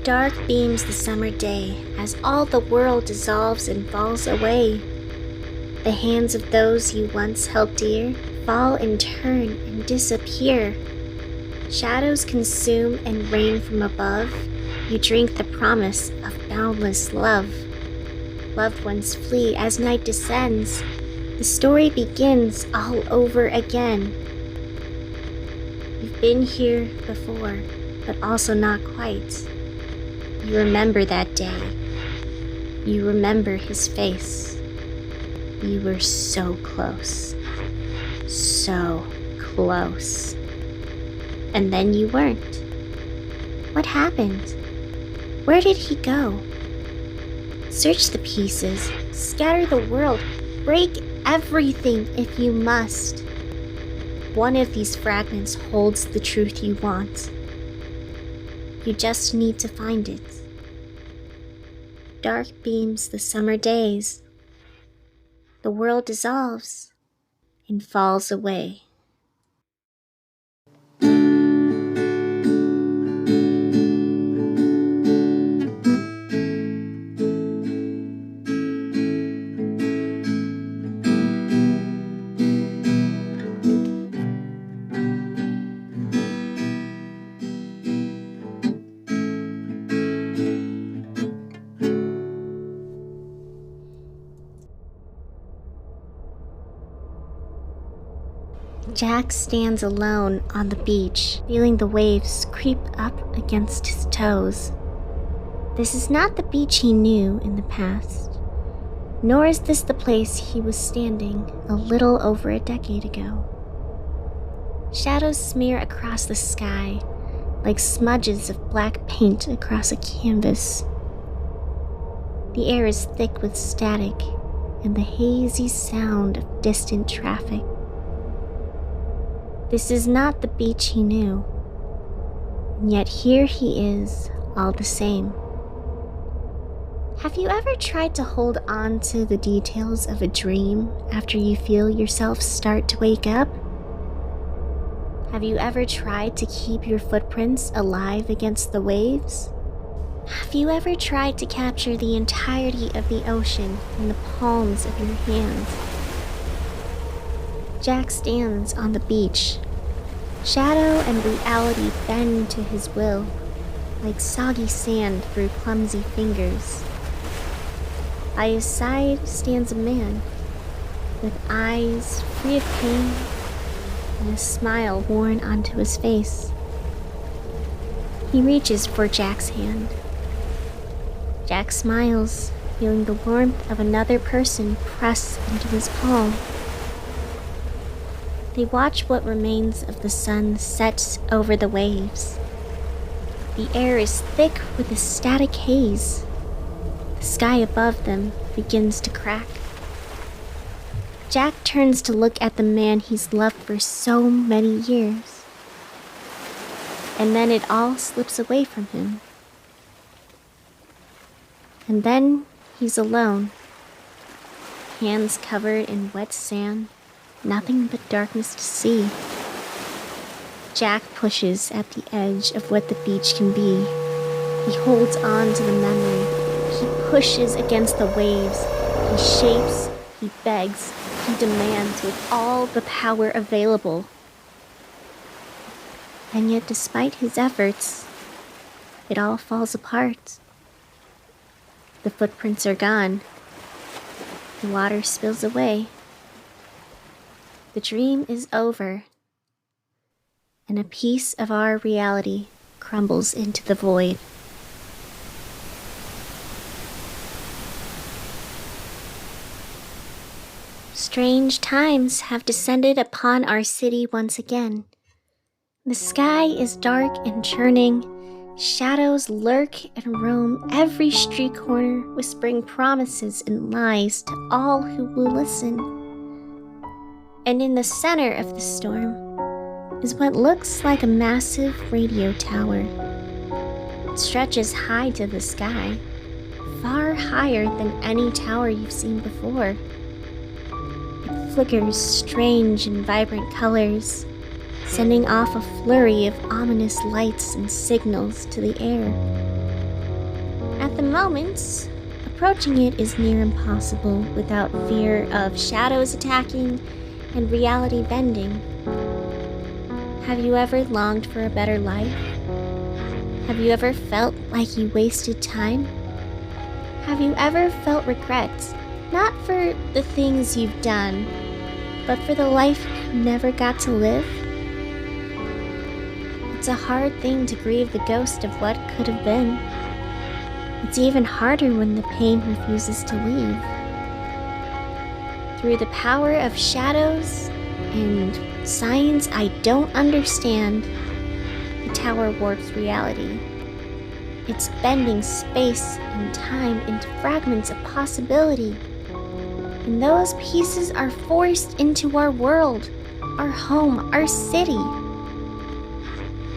Dark beams the summer day as all the world dissolves and falls away. The hands of those you once held dear fall and turn and disappear. Shadows consume and rain from above. You drink the promise of boundless love. Loved ones flee as night descends. The story begins all over again. You've been here before, but also not quite. You remember that day. You remember his face. You were so close. So close. And then you weren't. What happened? Where did he go? Search the pieces, scatter the world, break everything if you must. One of these fragments holds the truth you want. You just need to find it. Dark beams the summer days. The world dissolves and falls away. Jack stands alone on the beach, feeling the waves creep up against his toes. This is not the beach he knew in the past, nor is this the place he was standing a little over a decade ago. Shadows smear across the sky like smudges of black paint across a canvas. The air is thick with static and the hazy sound of distant traffic. This is not the beach he knew, and yet here he is, all the same. Have you ever tried to hold on to the details of a dream after you feel yourself start to wake up? Have you ever tried to keep your footprints alive against the waves? Have you ever tried to capture the entirety of the ocean in the palms of your hands? Jack stands on the beach. Shadow and reality bend to his will, like soggy sand through clumsy fingers. By his side stands a man, with eyes free of pain and a smile worn onto his face. He reaches for Jack's hand. Jack smiles, feeling the warmth of another person press into his palm. They watch what remains of the sun set over the waves. The air is thick with a static haze. The sky above them begins to crack. Jack turns to look at the man he's loved for so many years. And then it all slips away from him. And then he's alone. Hands covered in wet sand. Nothing but darkness to see. Jack pushes at the edge of what the beach can be. He holds on to the memory. He pushes against the waves. He shapes, he begs, he demands with all the power available. And yet despite his efforts, it all falls apart. The footprints are gone. The water spills away. The dream is over, and a piece of our reality crumbles into the void. Strange times have descended upon our city once again. The sky is dark and churning. Shadows lurk and roam every street corner, whispering promises and lies to all who will listen. And in the center of the storm is what looks like a massive radio tower. It stretches high to the sky, far higher than any tower you've seen before. It flickers strange and vibrant colors, sending off a flurry of ominous lights and signals to the air. At the moment, approaching it is near impossible without fear of shadows attacking and reality bending. Have you ever longed for a better life? Have you ever felt like you wasted time? Have you ever felt regret, not for the things you've done, but for the life you never got to live? It's a hard thing to grieve the ghost of what could have been. It's even harder when the pain refuses to leave. Through the power of shadows and science I don't understand, the tower warps reality. It's bending space and time into fragments of possibility. And those pieces are forced into our world, our home, our city.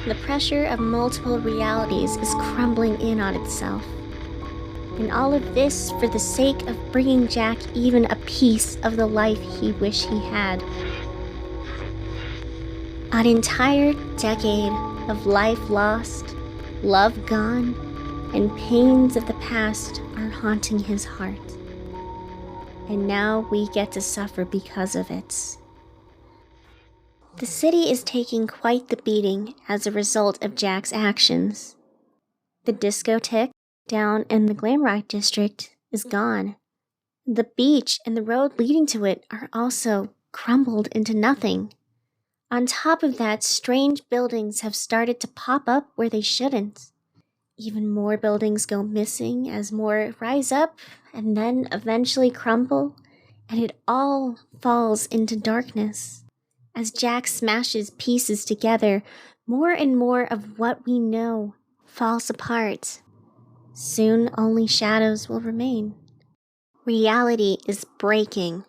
The pressure of multiple realities is crumbling in on itself. And all of this for the sake of bringing Jack even a piece of the life he wished he had. An entire decade of life lost, love gone, and pains of the past are haunting his heart. And now we get to suffer because of it. The city is taking quite the beating as a result of Jack's actions. The discotheque down in the glam rock district is gone. The beach and the road leading to it are also crumbled into nothing. On top of that, strange buildings have started to pop up where they shouldn't. Even more buildings go missing as more rise up and then eventually crumble, and it all falls into darkness. As Jack smashes pieces together, more and more of what we know falls apart. Soon only shadows will remain. Reality is breaking.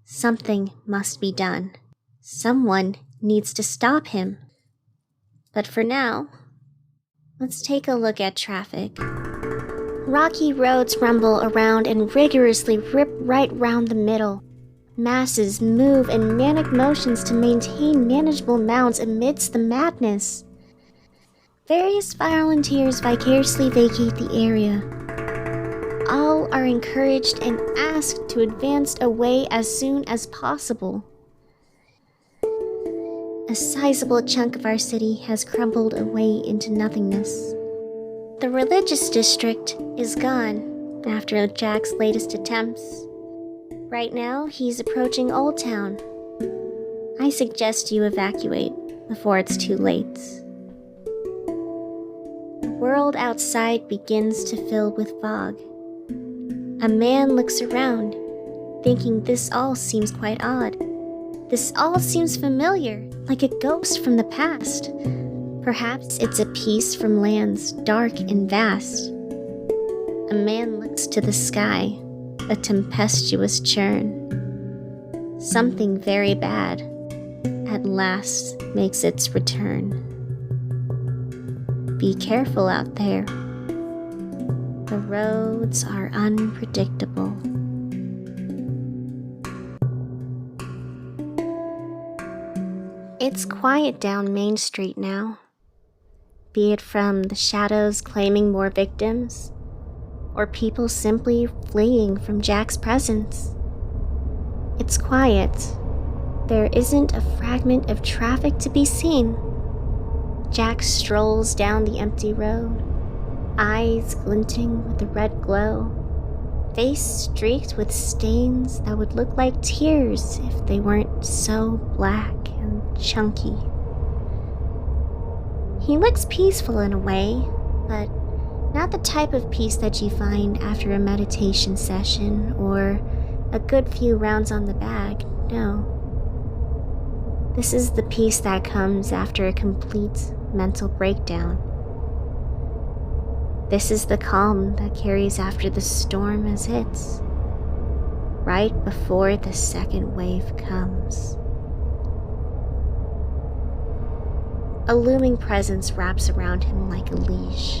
Something must be done. Someone needs to stop him. But for now, let's take a look at traffic. Rocky roads rumble around and rigorously rip right round the middle. Masses move in manic motions to maintain manageable amounts amidst the madness. Various volunteers vicariously vacate the area. All are encouraged and asked to advance away as soon as possible. A sizable chunk of our city has crumbled away into nothingness. The religious district is gone after Jack's latest attempts. Right now, he's approaching Old Town. I suggest you evacuate before it's too late. The world outside begins to fill with fog. A man looks around, thinking this all seems quite odd. This all seems familiar, like a ghost from the past. Perhaps it's a piece from lands dark and vast. A man looks to the sky, a tempestuous churn. Something very bad at last makes its return. Be careful out there. The roads are unpredictable. It's quiet down Main Street now, be it from the shadows claiming more victims, or people simply fleeing from Jack's presence. It's quiet. There isn't a fragment of traffic to be seen. Jack strolls down the empty road, eyes glinting with a red glow, face streaked with stains that would look like tears if they weren't so black and chunky. He looks peaceful in a way, but not the type of peace that you find after a meditation session or a good few rounds on the bag, no. This is the peace that comes after a complete mental breakdown. This is the calm that carries after the storm has hit, right before the second wave comes. A looming presence wraps around him like a leash.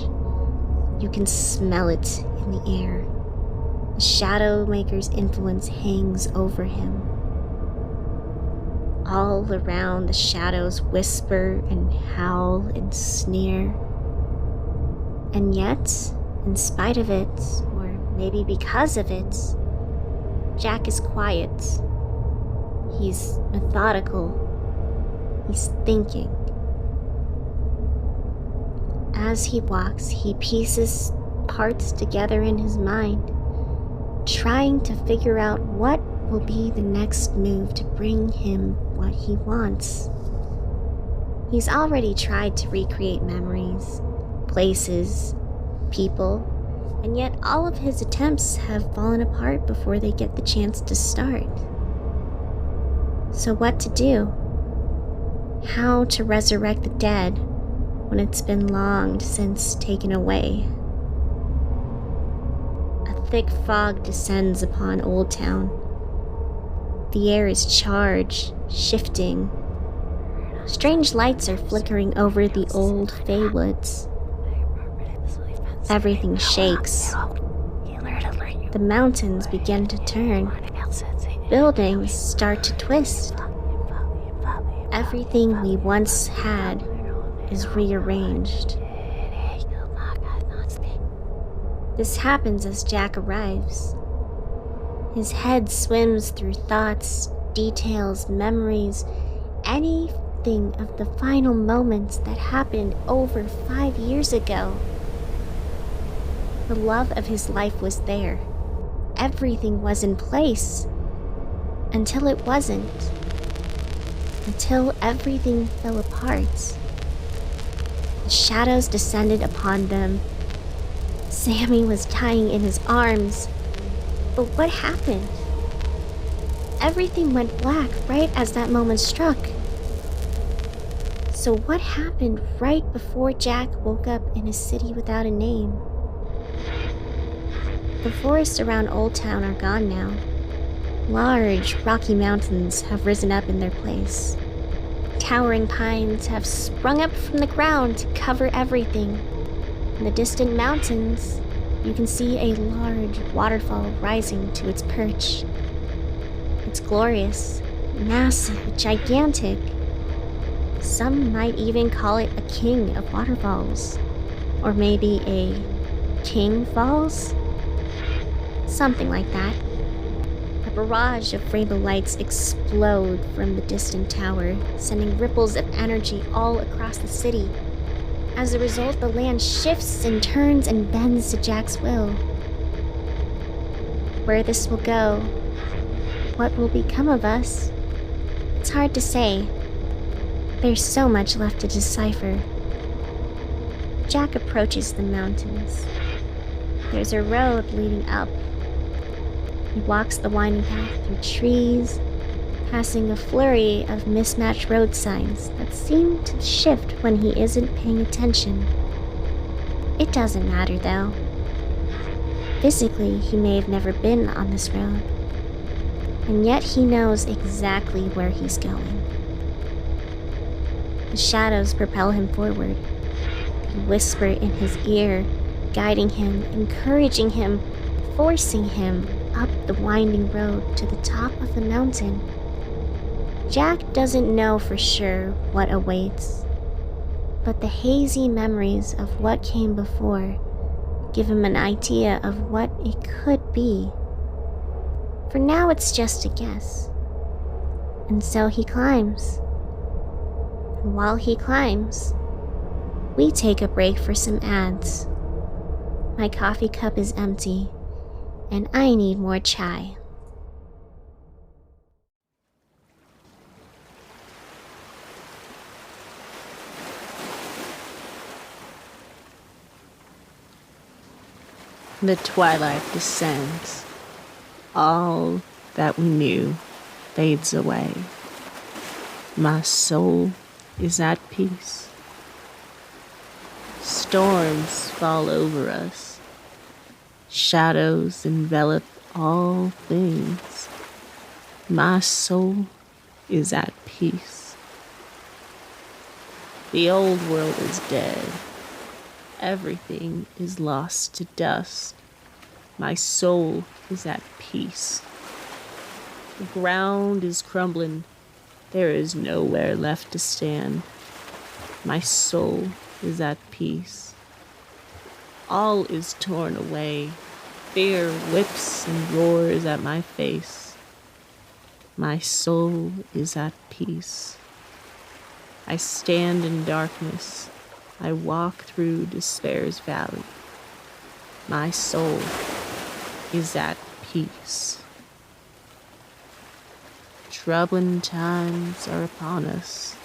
You can smell it in the air. The Shadow Maker's influence hangs over him. All around, the shadows whisper and howl and sneer. And yet, In spite of it, or maybe because of it, Jack is quiet. He's methodical. He's thinking. As he walks, he pieces parts together in his mind, trying to figure out what will be the next move to bring him what he wants. He's already tried to recreate memories, places, people, and yet all of his attempts have fallen apart before they get the chance to start. So what to do? How to resurrect the dead when it's been long since taken away? A thick fog descends upon Old Town. The air is charged, shifting. Strange lights are flickering over the old Fey woods. Everything shakes. The mountains begin to turn. Buildings start to twist. Everything we once had is rearranged. This happens as Jack arrives. His head swims through thoughts, details, memories, anything of the final moments that happened over 5 years ago. The love of his life was there. Everything was in place. Until it wasn't. Until everything fell apart. The shadows descended upon them. Sammy was dying in his arms. But what happened? Everything went black right as that moment struck. So what happened right before Jack woke up in a city without a name? The forests around Old Town are gone now. Large, rocky mountains have risen up in their place. Towering pines have sprung up from the ground to cover everything. In the distant mountains, you can see a large waterfall rising to its perch. It's glorious, massive, gigantic. Some might even call it a king of waterfalls. Or maybe a king falls? Something like that. A barrage of rainbow lights explode from the distant tower, sending ripples of energy all across the city. As a result, the land shifts and turns and bends to Jack's will. Where this will go, what will become of us, it's hard to say. There's so much left to decipher. Jack approaches the mountains. There's a road leading up. He walks the winding path through trees, passing a flurry of mismatched road signs that seem to shift when he isn't paying attention. It doesn't matter, though. Physically, he may have never been on this road, and yet he knows exactly where he's going. The shadows propel him forward. They whisper in his ear, guiding him, encouraging him, forcing him up the winding road to the top of the mountain. Jack doesn't know for sure what awaits, but the hazy memories of what came before give him an idea of what it could be. For now, it's just a guess. And so he climbs. And while he climbs, we take a break for some ads. My coffee cup is empty, and I need more chai. The twilight descends. All that we knew fades away. My soul is at peace. Storms fall over us. Shadows envelop all things. My soul is at peace. The old world is dead. Everything is lost to dust. My soul is at peace. The ground is crumbling. There is nowhere left to stand. My soul is at peace. All is torn away. Fear whips and roars at my face. My soul is at peace. I stand in darkness. I walk through despair's valley. My soul is at peace. Troubling times are upon us.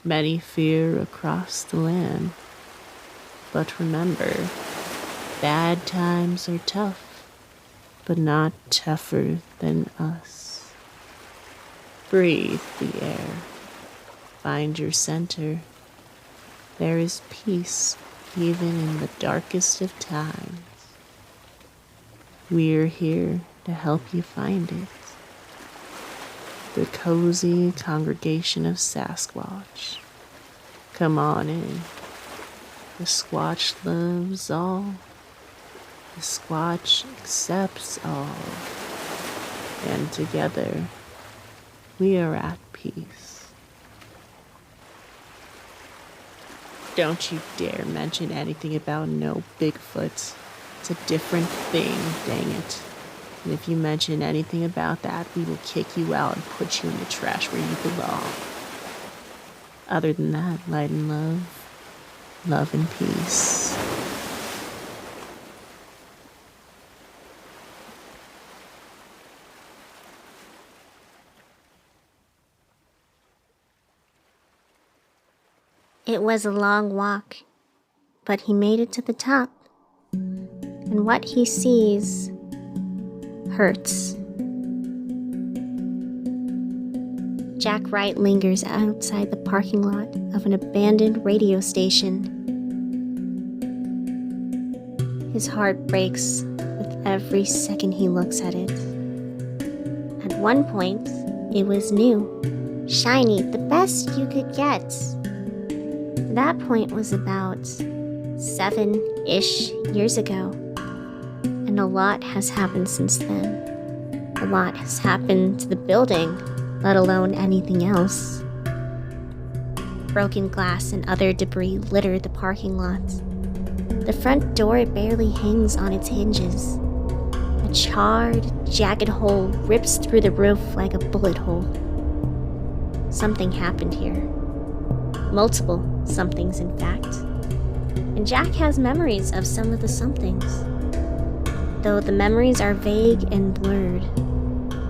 Many fear across the land. But remember, bad times are tough, but not tougher than us. Breathe the air. Find your center. There is peace even in the darkest of times. We're here to help you find it. The cozy congregation of Sasquatch. Come on in. The Squatch loves all. The Squatch accepts all. And together, we are at peace. Don't you dare mention anything about no Bigfoot. It's a different thing, dang it. And if you mention anything about that, we will kick you out and put you in the trash where you belong. Other than that, light and love and peace. It was a long walk, but he made it to the top. And what he sees hurts. Jack Wright lingers outside the parking lot of an abandoned radio station. His heart breaks with every second he looks at it. At one point, it was new, shiny, the best you could get. That point was about 7-ish years ago, and a lot has happened since then. A lot has happened to the building, let alone anything else. Broken glass and other debris litter the parking lot. The front door barely hangs on its hinges. A charred, jagged hole rips through the roof like a bullet hole. Something happened here. Multiple somethings, in fact. And Jack has memories of some of the somethings, though the memories are vague and blurred.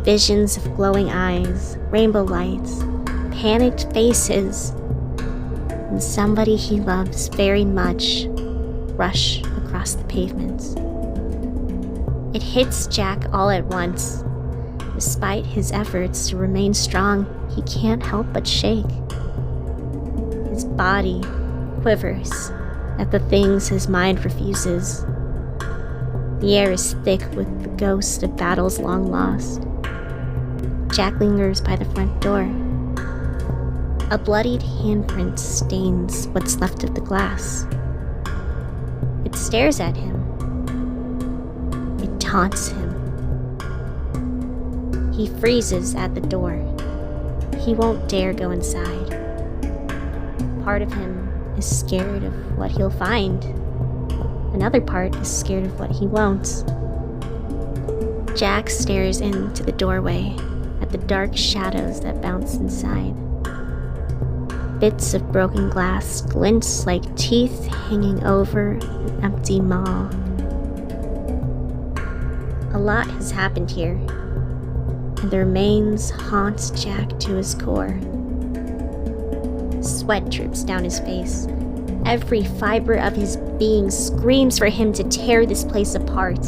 Visions of glowing eyes, rainbow lights, panicked faces, and somebody he loves very much rush across the pavement. It hits Jack all at once. Despite his efforts to remain strong, he can't help but shake. His body quivers at the things his mind refuses. The air is thick with the ghost of battles long lost. Jack lingers by the front door. A bloodied handprint stains what's left of the glass. It stares at him. It taunts him. He freezes at the door. He won't dare go inside. Part of him is scared of what he'll find. Another part is scared of what he won't. Jack stares into the doorway at the dark shadows that bounce inside. Bits of broken glass glints like teeth hanging over an empty maw. A lot has happened here, and the remains haunts Jack to his core. Sweat drips down his face. Every fiber of his being screams for him to tear this place apart.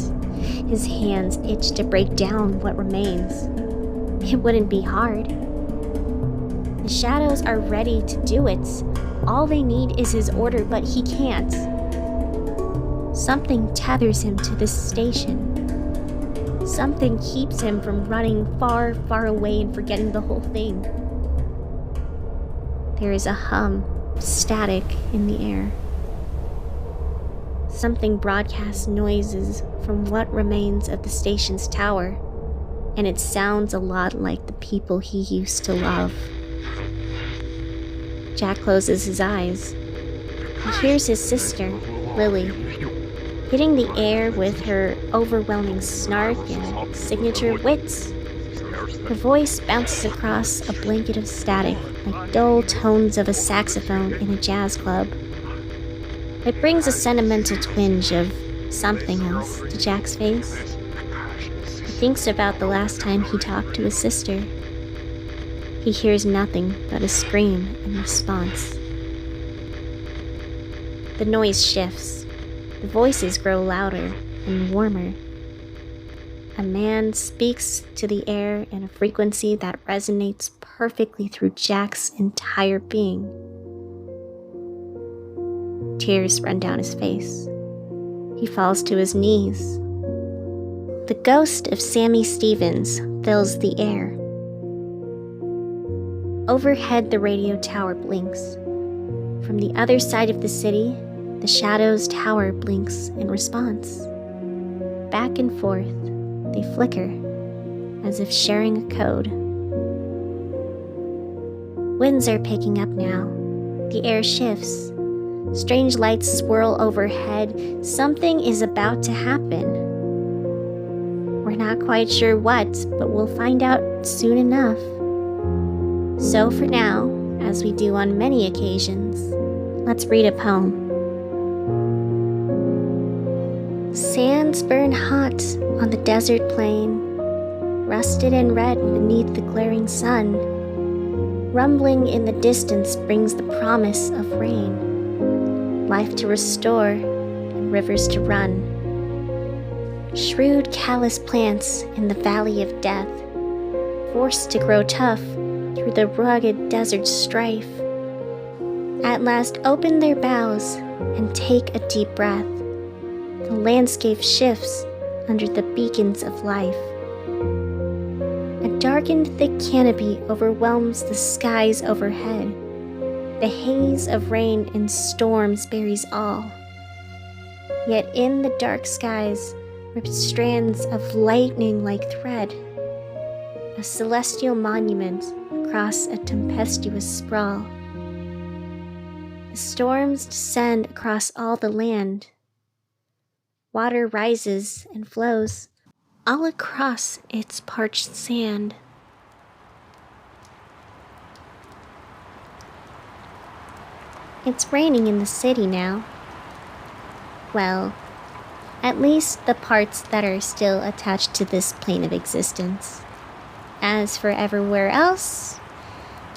His hands itch to break down what remains. It wouldn't be hard. The shadows are ready to do it. All they need is his order, but he can't. Something tethers him to this station. Something keeps him from running far, far away and forgetting the whole thing. There is a hum, static in the air. Something broadcasts noises from what remains of the station's tower, and it sounds a lot like the people he used to love. Jack closes his eyes. He hears his sister, Lily, hitting the air with her overwhelming snark and signature wits. Her voice bounces across a blanket of static like dull tones of a saxophone in a jazz club. It brings a sentimental twinge of something else to Jack's face. He thinks about the last time he talked to his sister. He hears nothing but a scream in response. The noise shifts. The voices grow louder and warmer. A man speaks to the air in a frequency that resonates perfectly through Jack's entire being. Tears run down his face. He falls to his knees. The ghost of Sammy Stevens fills the air. Overhead, the radio tower blinks. From the other side of the city, the Shadow's tower blinks in response. Back and forth, they flicker, as if sharing a code. Winds are picking up now. The air shifts. Strange lights swirl overhead. Something is about to happen. We're not quite sure what, but we'll find out soon enough. So for now, as we do on many occasions, let's read a poem. Sands burn hot on the desert plain, rusted and red beneath the glaring sun. Rumbling in the distance brings the promise of rain, life to restore and rivers to run. Shrewd, callous plants in the valley of death, forced to grow tough through the rugged desert strife, at last open their boughs and take a deep breath. The landscape shifts under the beacons of life. A darkened, thick canopy overwhelms the skies overhead. The haze of rain and storms buries all. Yet in the dark skies rip strands of lightning like thread, a celestial monument across a tempestuous sprawl. The storms descend across all the land. Water rises and flows all across its parched sand. It's raining in the city now. Well, at least the parts that are still attached to this plane of existence. As for everywhere else,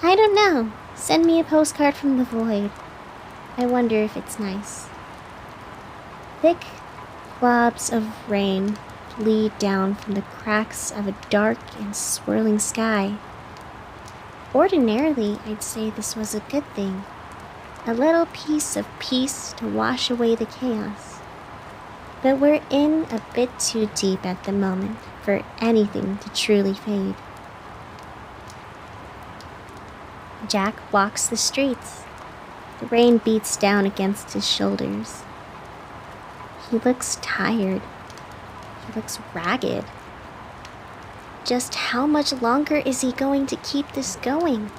I don't know. Send me a postcard from the void. I wonder if it's nice. Thick globs of rain bleed down from the cracks of a dark and swirling sky. Ordinarily, I'd say this was a good thing. A little piece of peace to wash away the chaos. But we're in a bit too deep at the moment for anything to truly fade. Jack walks the streets. The rain beats down against his shoulders. He looks tired. He looks ragged. Just how much longer is he going to keep this going?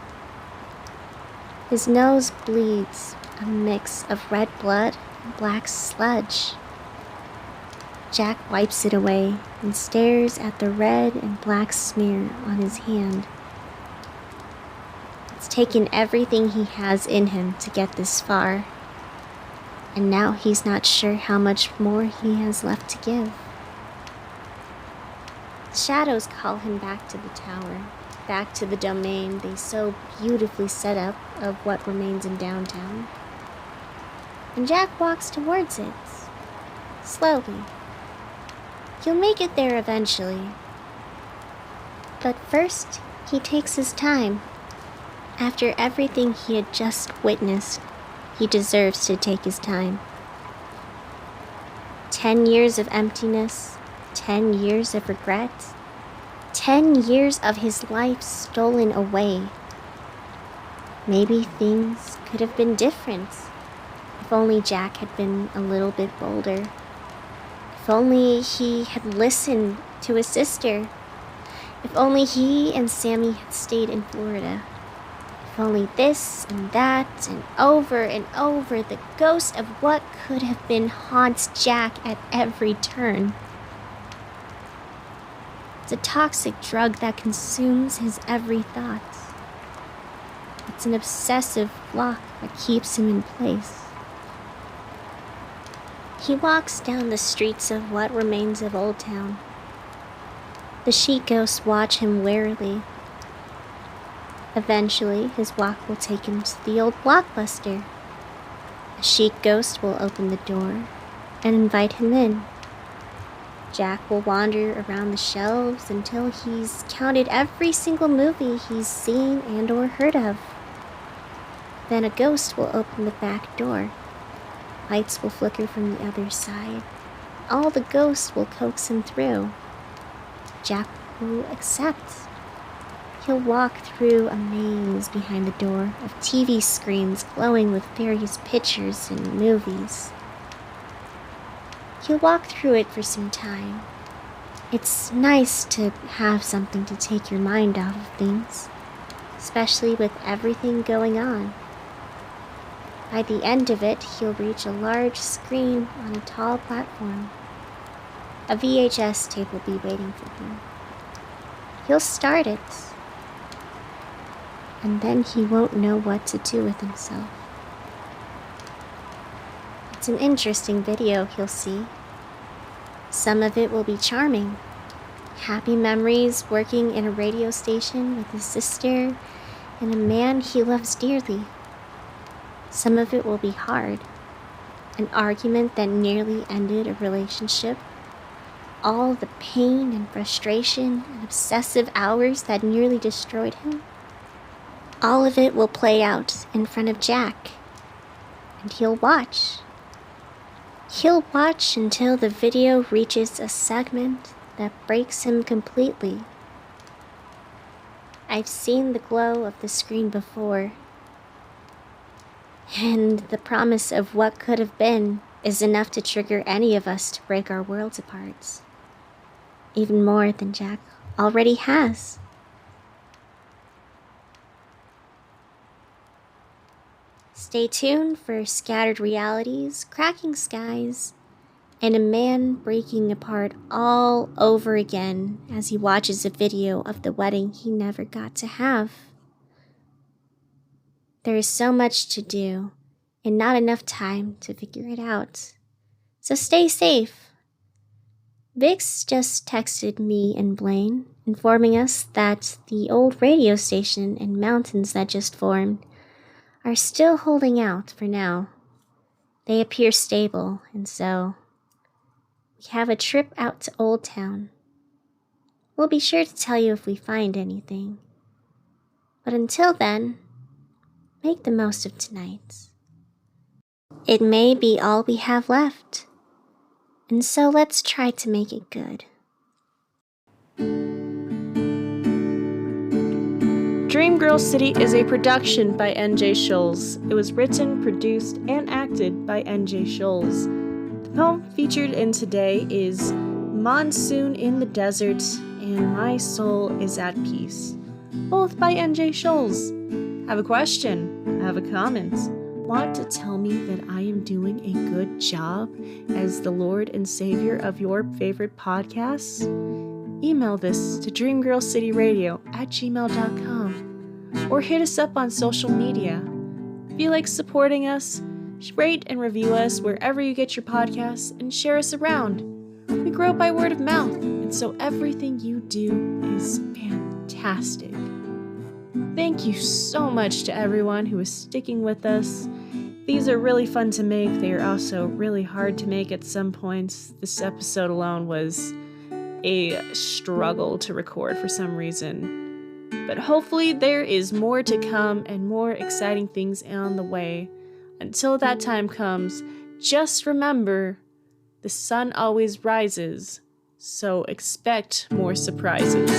His nose bleeds a mix of red blood and black sludge. Jack wipes it away and stares at the red and black smear on his hand. It's taken everything he has in him to get this far. And now he's not sure how much more he has left to give. Shadows call him back to the tower, back to the domain they so beautifully set up of what remains in downtown. And Jack walks towards it, slowly. He'll make it there eventually. But first, he takes his time. After everything he had just witnessed, he deserves to take his time. 10 years of emptiness, 10 years of regret, 10 years of his life stolen away. Maybe things could have been different if only Jack had been a little bit bolder. If only he had listened to his sister. If only he and Sammy had stayed in Florida. If only this and that, and over, the ghost of what could have been haunts Jack at every turn. It's a toxic drug that consumes his every thought. It's an obsessive block that keeps him in place. He walks down the streets of what remains of Old Town. The she ghosts watch him warily. Eventually, his walk will take him to the old Blockbuster. A she ghost will open the door and invite him in. Jack will wander around the shelves until he's counted every single movie he's seen and or heard of. Then a ghost will open the back door. Lights will flicker from the other side. All the ghosts will coax him through. Jack will accept. He'll walk through a maze behind the door of TV screens glowing with various pictures and movies. He'll walk through it for some time. It's nice to have something to take your mind out of things, especially with everything going on. By the end of it, he'll reach a large screen on a tall platform. A VHS tape will be waiting for him. He'll start it, and then he won't know what to do with himself. It's an interesting video he'll see. Some of it will be charming. Happy memories working in a radio station with his sister and a man he loves dearly. Some of it will be hard. An argument that nearly ended a relationship. All the pain and frustration and obsessive hours that nearly destroyed him. All of it will play out in front of Jack. And he'll watch. He'll watch until the video reaches a segment that breaks him completely. I've seen the glow of the screen before. And the promise of what could have been is enough to trigger any of us to break our worlds apart. Even more than Jack already has. Stay tuned for scattered realities, cracking skies, and a man breaking apart all over again as he watches a video of the wedding he never got to have. There is so much to do, and not enough time to figure it out. So stay safe. Vix just texted me and Blaine, informing us that the old radio station and mountains that just formed are still holding out for now. They appear stable, and so we have a trip out to Old Town. We'll be sure to tell you if we find anything. But until then, make the most of tonight. It may be all we have left, and so let's try to make it good. Dream Girl City is a production by N.J. Scholes. It was written, produced, and acted by N.J. Scholes. The poem featured in today is Monsoon in the Desert and My Soul is at Peace, both by N.J. Scholes. Have a question? Have a comment? Want to tell me that I am doing a good job as the Lord and Savior of your favorite podcasts? Email this to dreamgirlcityradio@gmail.com or hit us up on social media. If you like supporting us, rate and review us wherever you get your podcasts and share us around. We grow by word of mouth, and so everything you do is fantastic. Thank you so much to everyone who is sticking with us. These are really fun to make. They are also really hard to make at some points. This episode alone was a struggle to record for some reason. But hopefully there is more to come and more exciting things on the way. Until that time comes, just remember, the sun always rises, so expect more surprises.